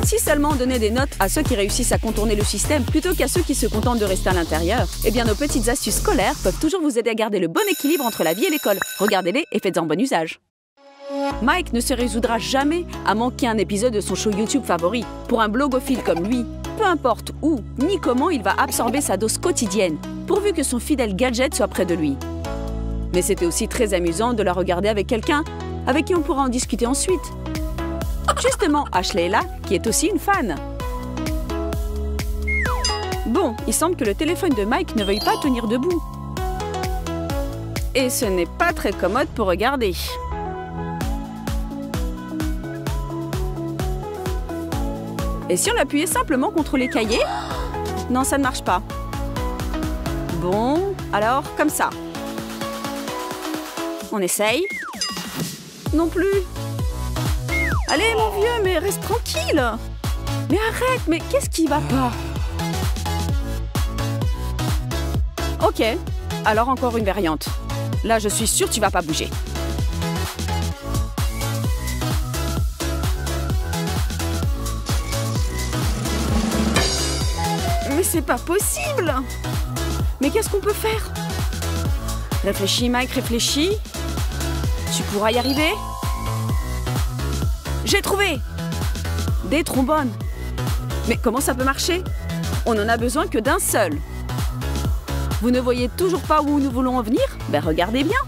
Si seulement on donnait des notes à ceux qui réussissent à contourner le système plutôt qu'à ceux qui se contentent de rester à l'intérieur, eh bien nos petites astuces scolaires peuvent toujours vous aider à garder le bon équilibre entre la vie et l'école. Regardez-les et faites-en bon usage. Mike ne se résoudra jamais à manquer un épisode de son show YouTube favori. Pour un blogophile comme lui, peu importe où ni comment il va absorber sa dose quotidienne, pourvu que son fidèle gadget soit près de lui. Mais c'était aussi très amusant de la regarder avec quelqu'un avec qui on pourra en discuter ensuite. Justement, Ashley est là, qui est aussi une fan. Bon, il semble que le téléphone de Mike ne veuille pas tenir debout. Et ce n'est pas très commode pour regarder. Et si on l'appuyait simplement contre les cahiers? Non, ça ne marche pas. Bon, alors, comme ça. On essaye. Non plus. Allez, mon vieux, mais reste tranquille. Mais arrête, mais qu'est-ce qui va pas? Ok, alors encore une variante. Là, je suis sûre que tu vas pas bouger. Mais c'est pas possible! Mais qu'est-ce qu'on peut faire? Réfléchis, Mike, réfléchis. Tu pourras y arriver? J'ai trouvé! Des trombones. Mais comment ça peut marcher? On n'en a besoin que d'un seul. Vous ne voyez toujours pas où nous voulons en venir? Ben regardez bien.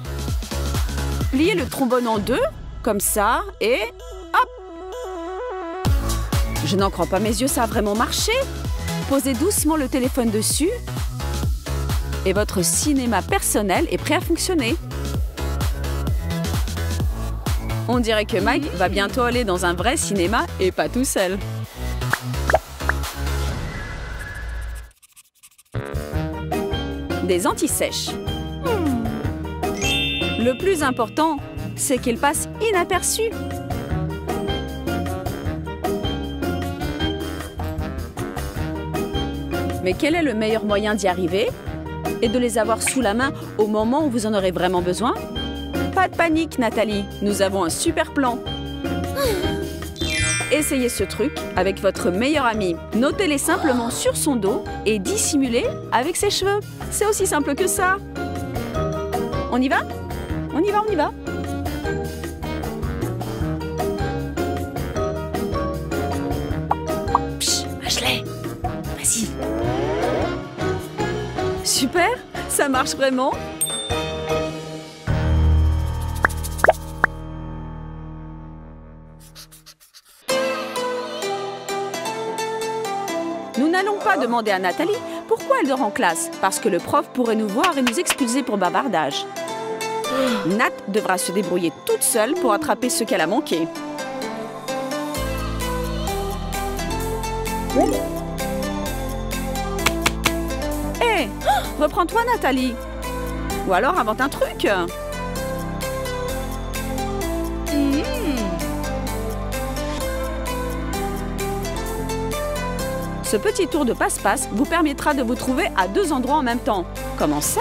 Pliez le trombone en deux, comme ça, et hop! Je n'en crois pas mes yeux, ça a vraiment marché. Posez doucement le téléphone dessus et votre cinéma personnel est prêt à fonctionner. On dirait que Mike va bientôt aller dans un vrai cinéma et pas tout seul. Des anti-sèches. Le plus important, c'est qu'ils passent inaperçus. Mais quel est le meilleur moyen d'y arriver? Et de les avoir sous la main au moment où vous en aurez vraiment besoin? Pas de panique, Nathalie, nous avons un super plan. Essayez ce truc avec votre meilleur ami. Notez-les simplement sur son dos et dissimulez avec ses cheveux. C'est aussi simple que ça. On y va? On y va, on y va. Psst, Ashley, vas-y. Super, ça marche vraiment. Nous n'allons pas demander à Nathalie pourquoi elle dort en classe, parce que le prof pourrait nous voir et nous expulser pour bavardage. Nat devra se débrouiller toute seule pour attraper ce qu'elle a manqué. Hé, reprends-toi, Nathalie. Ou alors invente un truc. Ce petit tour de passe-passe vous permettra de vous trouver à deux endroits en même temps. Comment ça?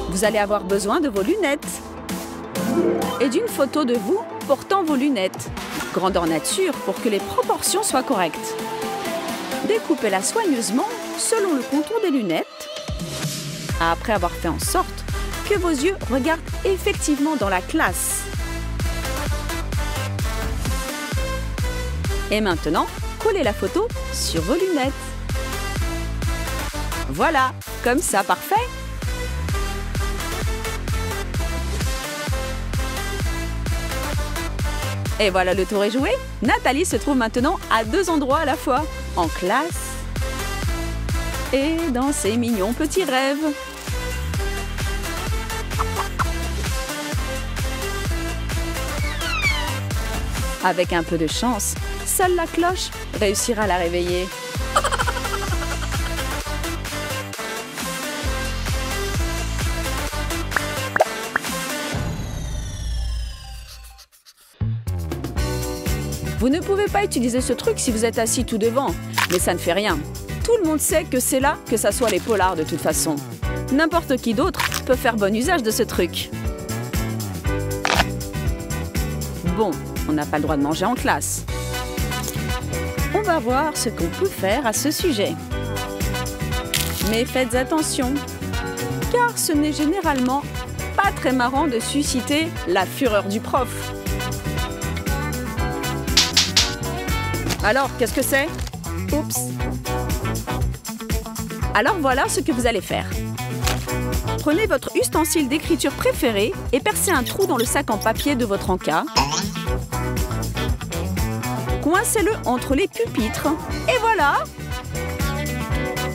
Vous allez avoir besoin de vos lunettes. Et d'une photo de vous portant vos lunettes. Grandeur nature pour que les proportions soient correctes. Découpez-la soigneusement selon le contour des lunettes. Après avoir fait en sorte que vos yeux regardent effectivement dans la classe. Et maintenant, collez la photo sur vos lunettes. Voilà, comme ça, parfait. Et voilà, le tour est joué. Nathalie se trouve maintenant à deux endroits à la fois, en classe et dans ses mignons petits rêves. Avec un peu de chance, seule la cloche réussira à la réveiller. Vous ne pouvez pas utiliser ce truc si vous êtes assis tout devant, mais ça ne fait rien. Tout le monde sait que c'est là que s'assoient les polards de toute façon. N'importe qui d'autre peut faire bon usage de ce truc. Bon, on n'a pas le droit de manger en classe. va voir ce qu'on peut faire à ce sujet. Mais faites attention, car ce n'est généralement pas très marrant de susciter la fureur du prof. Alors, qu'est-ce que c'est? Oups. Alors voilà ce que vous allez faire. Prenez votre ustensile d'écriture préféré et percez un trou dans le sac en papier de votre encas. Coincez-le entre les pupitres. Et voilà!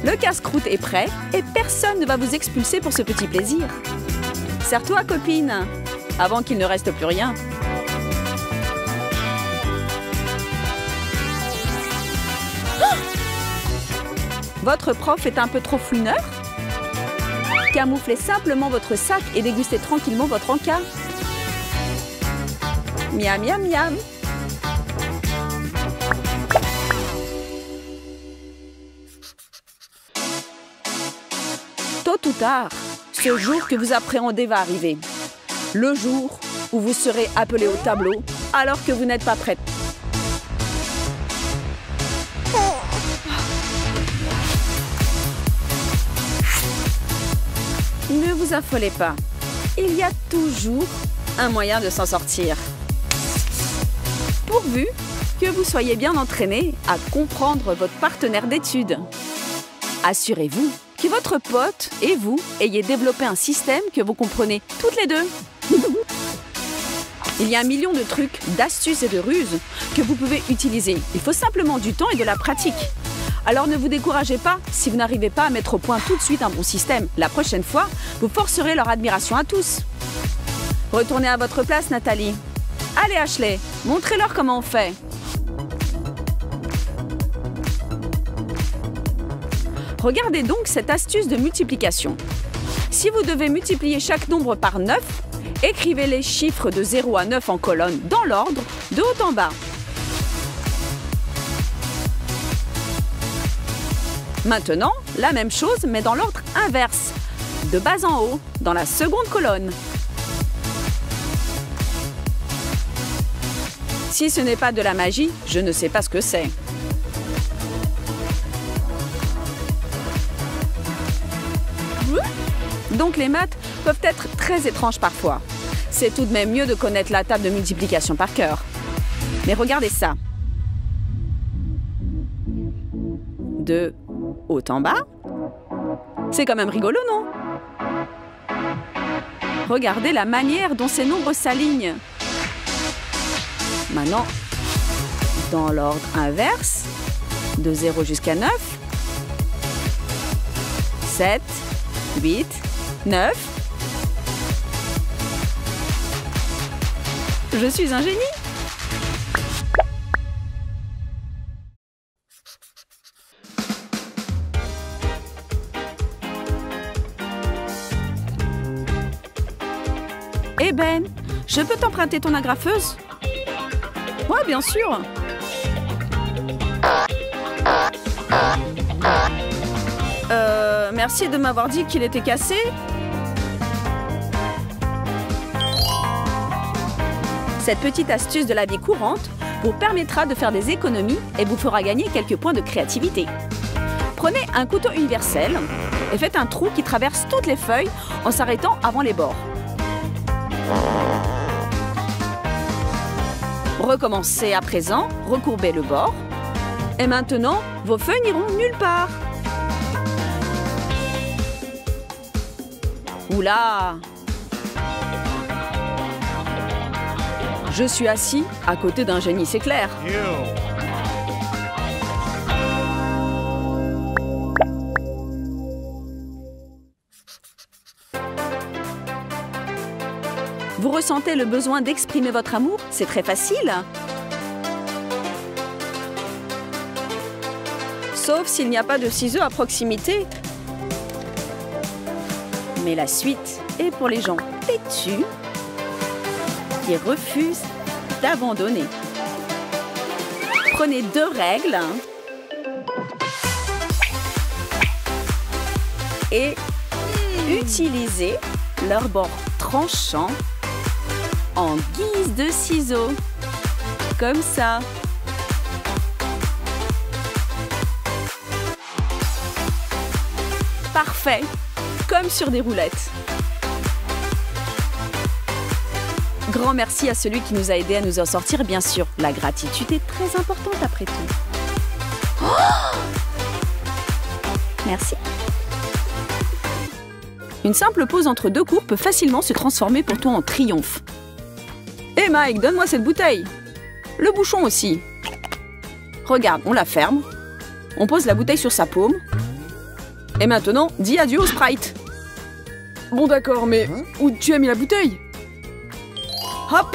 Le casse-croûte est prêt et personne ne va vous expulser pour ce petit plaisir. Serre-toi, copine, avant qu'il ne reste plus rien. Votre prof est un peu trop fouineur? Camouflez simplement votre sac et dégustez tranquillement votre encas. Miam, miam, miam. Tôt ou tard, ce jour que vous appréhendez va arriver. Le jour où vous serez appelé au tableau alors que vous n'êtes pas prête. Ne vous affolez pas. Il y a toujours un moyen de s'en sortir. Pourvu que vous soyez bien entraîné à comprendre votre partenaire d'études. Assurez-vous que votre pote et vous ayez développé un système que vous comprenez toutes les deux. Il y a 1 million de trucs, d'astuces et de ruses que vous pouvez utiliser. Il faut simplement du temps et de la pratique. Alors ne vous découragez pas si vous n'arrivez pas à mettre au point tout de suite un bon système. La prochaine fois, vous forcerez leur admiration à tous. Retournez à votre place, Nathalie. Allez, Ashley, montrez-leur comment on fait. Regardez donc cette astuce de multiplication. Si vous devez multiplier chaque nombre par 9, écrivez les chiffres de 0 à 9 en colonne dans l'ordre, de haut en bas. Maintenant, la même chose, mais dans l'ordre inverse, de bas en haut, dans la seconde colonne. Si ce n'est pas de la magie, je ne sais pas ce que c'est. Donc les maths peuvent être très étranges parfois. C'est tout de même mieux de connaître la table de multiplication par cœur. Mais regardez ça. De haut en bas. C'est quand même rigolo, non? Regardez la manière dont ces nombres s'alignent. Maintenant, dans l'ordre inverse, de 0 jusqu'à 9, 7, 8, 9. Je suis un génie! Eh Ben, je peux t'emprunter ton agrafeuse? Ouais, bien sûr. Merci de m'avoir dit qu'il était cassé. Cette petite astuce de la vie courante vous permettra de faire des économies et vous fera gagner quelques points de créativité. Prenez un couteau universel et faites un trou qui traverse toutes les feuilles en s'arrêtant avant les bords. Recommencez à présent, recourbez le bord. Et maintenant, vos feuilles n'iront nulle part. Oula! Je suis assis à côté d'un génie, c'est clair. Vous ressentez le besoin d'exprimer votre amour? C'est très facile. Sauf s'il n'y a pas de ciseaux à proximité. Mais la suite est pour les gens têtus qui refusent d'abandonner. Prenez 2 règles et utilisez leur bord tranchant en guise de ciseaux. Comme ça. Parfait! Comme sur des roulettes. Grand merci à celui qui nous a aidés à nous en sortir, bien sûr. La gratitude est très importante après tout. Oh! Merci. Une simple pause entre deux cours peut facilement se transformer pour toi en triomphe. Hé Mike, donne-moi cette bouteille. Le bouchon aussi. Regarde, on la ferme. On pose la bouteille sur sa paume. Et maintenant, dis adieu au Sprite. Bon d'accord, mais où tu as mis la bouteille? Hop!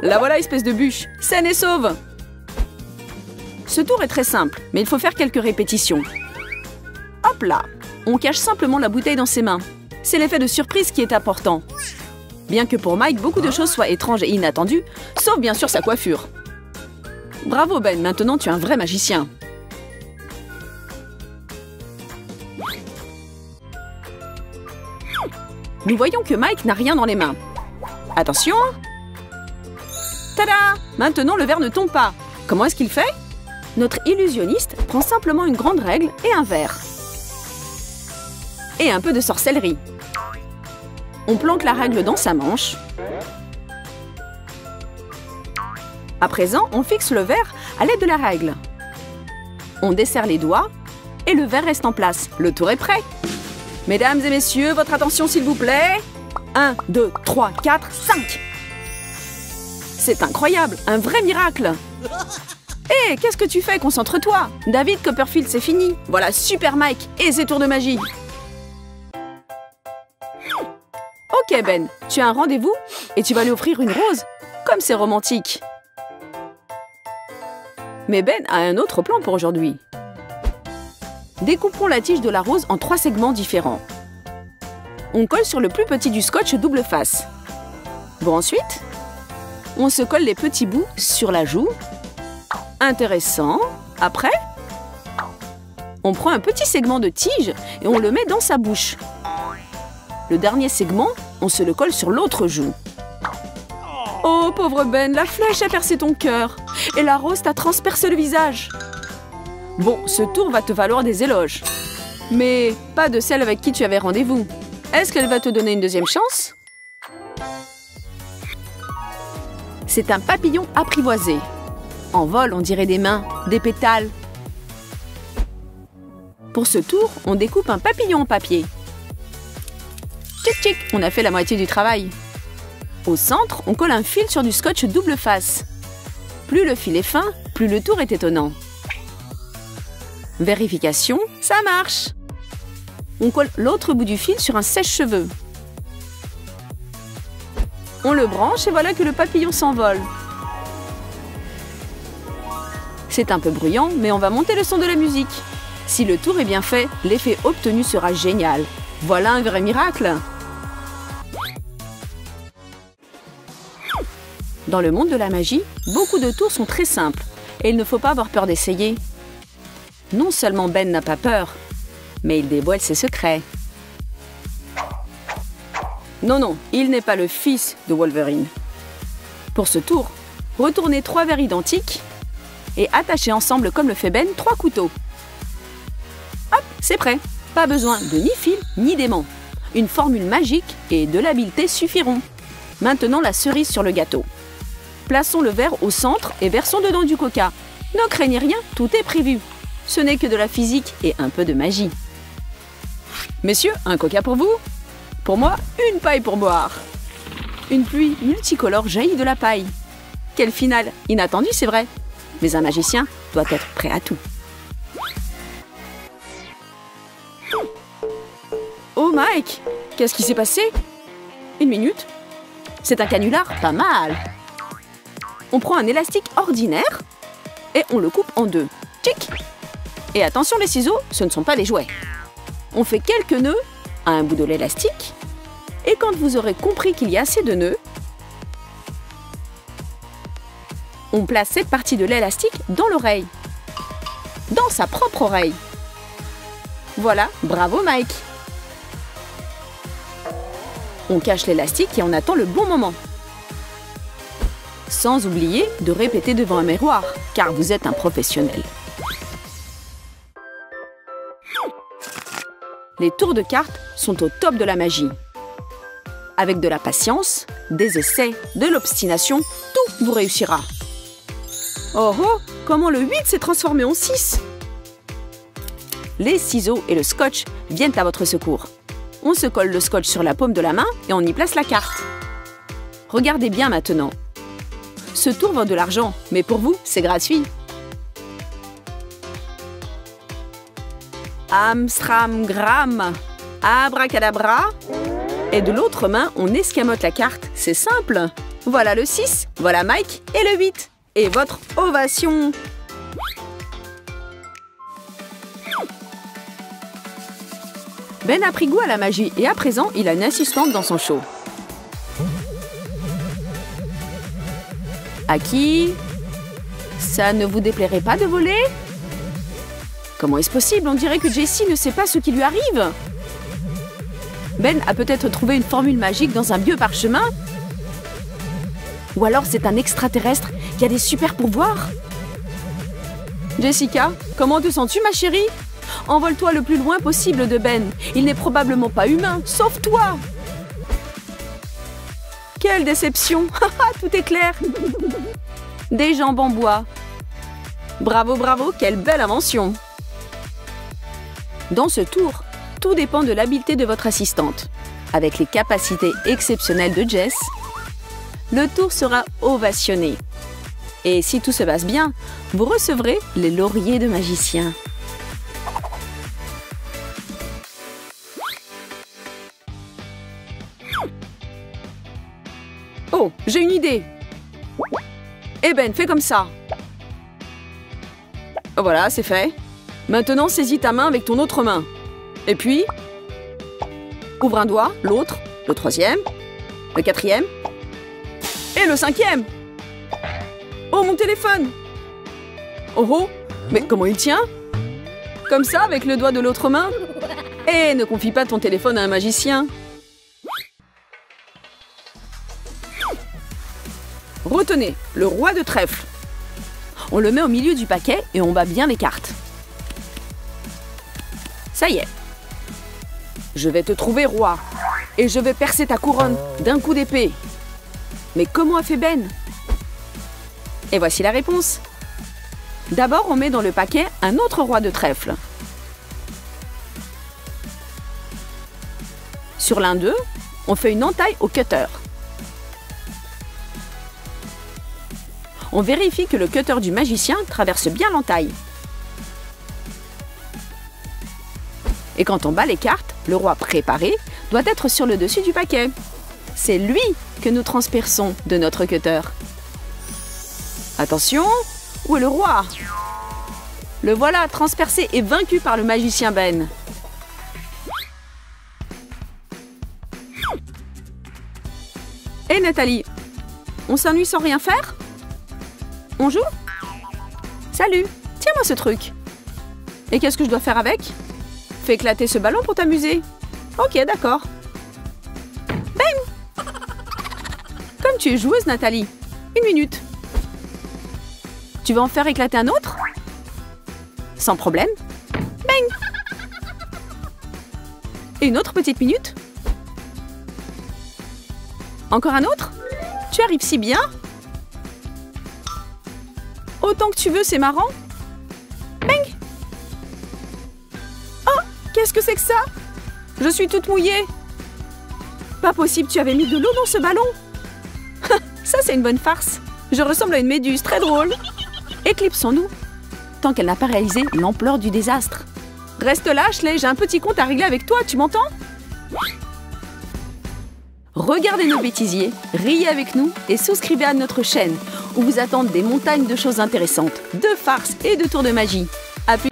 La voilà, espèce de bûche. Saine et sauve! Ce tour est très simple, mais il faut faire quelques répétitions. Hop là! On cache simplement la bouteille dans ses mains. C'est l'effet de surprise qui est important. Bien que pour Mike, beaucoup de choses soient étranges et inattendues, sauf bien sûr sa coiffure. Bravo Ben, maintenant tu es un vrai magicien. Nous voyons que Mike n'a rien dans les mains. Attention! Tada! Maintenant, le verre ne tombe pas. Comment est-ce qu'il fait? Notre illusionniste prend simplement une grande règle et un verre. Et un peu de sorcellerie. On planque la règle dans sa manche. À présent, on fixe le verre à l'aide de la règle. On desserre les doigts et le verre reste en place. Le tour est prêt. Mesdames et messieurs, votre attention s'il vous plaît. 1, 2, 3, 4, 5. C'est incroyable, un vrai miracle. Hé, qu'est-ce que tu fais? Concentre-toi. David Copperfield, c'est fini. Voilà, super Mike et ses tours de magie. Ok Ben, tu as un rendez-vous et tu vas lui offrir une rose. Comme c'est romantique. Mais Ben a un autre plan pour aujourd'hui. Découpons la tige de la rose en 3 segments différents. On colle sur le plus petit du scotch double face. Bon, ensuite, on se colle les petits bouts sur la joue. Intéressant. Après, on prend un petit segment de tige et on le met dans sa bouche. Le dernier segment, on se le colle sur l'autre joue. Oh, pauvre Ben, la flèche a percé ton cœur et la rose t'a transpercé le visage. Bon, ce tour va te valoir des éloges. Mais pas de celle avec qui tu avais rendez-vous. Est-ce qu'elle va te donner une deuxième chance? C'est un papillon apprivoisé. En vol, on dirait des mains, des pétales. Pour ce tour, on découpe un papillon en papier. Tchic tchic, on a fait la moitié du travail. Au centre, on colle un fil sur du scotch double face. Plus le fil est fin, plus le tour est étonnant. Vérification, ça marche! On colle l'autre bout du fil sur un sèche-cheveux. On le branche et voilà que le papillon s'envole. C'est un peu bruyant, mais on va monter le son de la musique. Si le tour est bien fait, l'effet obtenu sera génial. Voilà un vrai miracle! Dans le monde de la magie, beaucoup de tours sont très simples et il ne faut pas avoir peur d'essayer. Non seulement Ben n'a pas peur, mais il dévoile ses secrets. Non, non, il n'est pas le fils de Wolverine. Pour ce tour, retournez 3 verres identiques et attachez ensemble, comme le fait Ben, 3 couteaux. Hop, c'est prêt. Pas besoin de ni fil ni d'aimant. Une formule magique et de l'habileté suffiront. Maintenant, la cerise sur le gâteau. Plaçons le verre au centre et versons dedans du coca. Ne craignez rien, tout est prévu. Ce n'est que de la physique et un peu de magie. Messieurs, un coca pour vous? Pour moi, une paille pour boire. Une pluie multicolore jaillit de la paille. Quel final inattendu, c'est vrai. Mais un magicien doit être prêt à tout. Oh Mike, qu'est-ce qui s'est passé? Une minute. C'est un canular pas mal. On prend un élastique ordinaire et on le coupe en 2. Tchic! Et attention, les ciseaux, ce ne sont pas des jouets. On fait quelques nœuds à un bout de l'élastique. Et quand vous aurez compris qu'il y a assez de nœuds, on place cette partie de l'élastique dans l'oreille. Dans sa propre oreille. Voilà, bravo Mike! On cache l'élastique et on attend le bon moment. Sans oublier de répéter devant un miroir, car vous êtes un professionnel. Les tours de cartes sont au top de la magie. Avec de la patience, des essais, de l'obstination, tout vous réussira. Oh oh, comment le 8 s'est transformé en 6? Les ciseaux et le scotch viennent à votre secours. On se colle le scotch sur la paume de la main et on y place la carte. Regardez bien maintenant. Ce tour vaut de l'argent, mais pour vous, c'est gratuit. Amstram-gram, abracadabra. Et de l'autre main, on escamote la carte. C'est simple. Voilà le 6, voilà Mike et le 8. Et votre ovation. Ben a pris goût à la magie et à présent, il a une assistante dans son show. À qui? Ça ne vous déplairait pas de voler? Comment est-ce possible? On dirait que Jessie ne sait pas ce qui lui arrive. Ben a peut-être trouvé une formule magique dans un vieux parchemin? Ou alors c'est un extraterrestre qui a des super pouvoirs? Jessica, comment te sens-tu, ma chérie? Envole-toi le plus loin possible de Ben. Il n'est probablement pas humain, sauf toi. Quelle déception. Tout est clair. Des jambes en bois. Bravo, bravo, quelle belle invention. Dans ce tour, tout dépend de l'habileté de votre assistante. Avec les capacités exceptionnelles de Jess, le tour sera ovationné. Et si tout se passe bien, vous recevrez les lauriers de magicien. Oh, j'ai une idée. Eh Ben, fais comme ça. Voilà, c'est fait. Maintenant, saisis ta main avec ton autre main. Et puis, ouvre un doigt, l'autre, le troisième, le quatrième et le cinquième. Oh, mon téléphone! Oh oh, mais comment il tient? Comme ça, avec le doigt de l'autre main? Eh, ne confie pas ton téléphone à un magicien. Retenez, le roi de trèfle. On le met au milieu du paquet et on bat bien les cartes. Ça y est. Je vais te trouver roi. Et je vais percer ta couronne d'un coup d'épée. Mais comment a fait Ben? Et voici la réponse. D'abord, on met dans le paquet un autre roi de trèfle. Sur l'un d'eux, on fait une entaille au cutter. On vérifie que le cutter du magicien traverse bien l'entaille. Et quand on bat les cartes, le roi préparé doit être sur le dessus du paquet. C'est lui que nous transperçons de notre cutter. Attention, où est le roi? Le voilà, transpercé et vaincu par le magicien Ben. Et Nathalie, on s'ennuie sans rien faire? On joue? Salut, tiens-moi ce truc. Et qu'est-ce que je dois faire avec? Fais éclater ce ballon pour t'amuser. Ok, d'accord. Bang! Comme tu es joueuse, Nathalie. 1 minute. Tu vas en faire éclater un autre? Sans problème. Bang! Et une autre petite minute? Encore un autre? Tu arrives si bien? Autant que tu veux, c'est marrant. Bang! Oh, qu'est-ce que c'est que ça? Je suis toute mouillée. Pas possible, tu avais mis de l'eau dans ce ballon. Ça, c'est une bonne farce. Je ressemble à une méduse, très drôle. Éclipsons-nous, tant qu'elle n'a pas réalisé l'ampleur du désastre. Reste là, Ashley, j'ai un petit compte à régler avec toi, tu m'entends? Regardez nos bêtisiers, riez avec nous et souscrivez à notre chaîne où vous attendent des montagnes de choses intéressantes, de farces et de tours de magie. À plus.